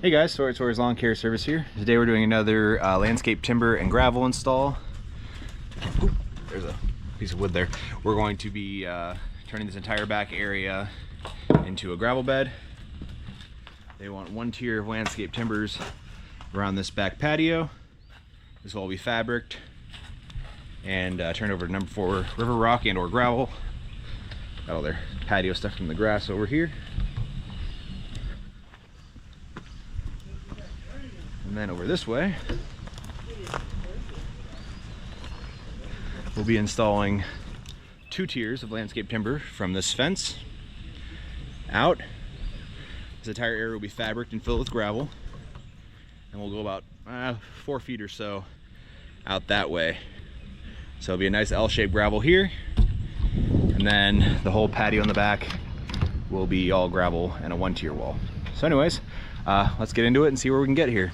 Hey guys, Story's Lawn Care Service here. Today we're doing another landscape timber and gravel install. Oop, there's a piece of wood there. We're going to be turning this entire back area into a gravel bed. They want one tier of landscape timbers around this back patio. This will all be fabriced and turned over to number 4 river rock and or gravel. Got all their patio stuff from the grass over here. And then over this way, we'll be installing 2 tiers of landscape timber from this fence out. This entire area will be fabriced and filled with gravel, and we'll go about 4 feet or so out that way. So it'll be a nice L-shaped gravel here, and then the whole patio in the back will be all gravel and a 1-tier wall. So anyways, let's get into it and see where we can get here.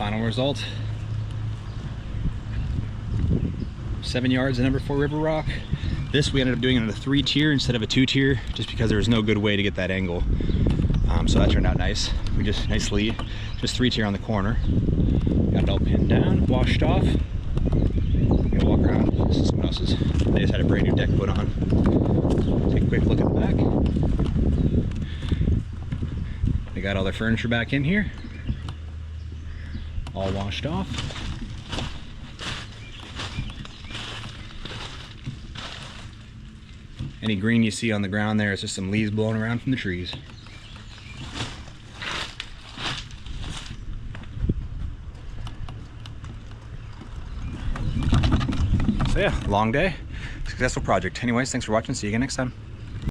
final result. 7 yards of number 4 river rock. This we ended up doing it in a 3-tier instead of a 2-tier, just because there was no good way to get that angle. So that turned out nice. We just nicely, just 3-tier on the corner. Got it all pinned down, washed off. I'm gonna walk around. This is someone else's. They just had a brand new deck put on. Take a quick look at the back. They got all their furniture back in here, all washed off. Any green you see on the ground there is just some leaves blowing around from the trees. So yeah, long day, successful project. Anyways, thanks for watching. See you again next time.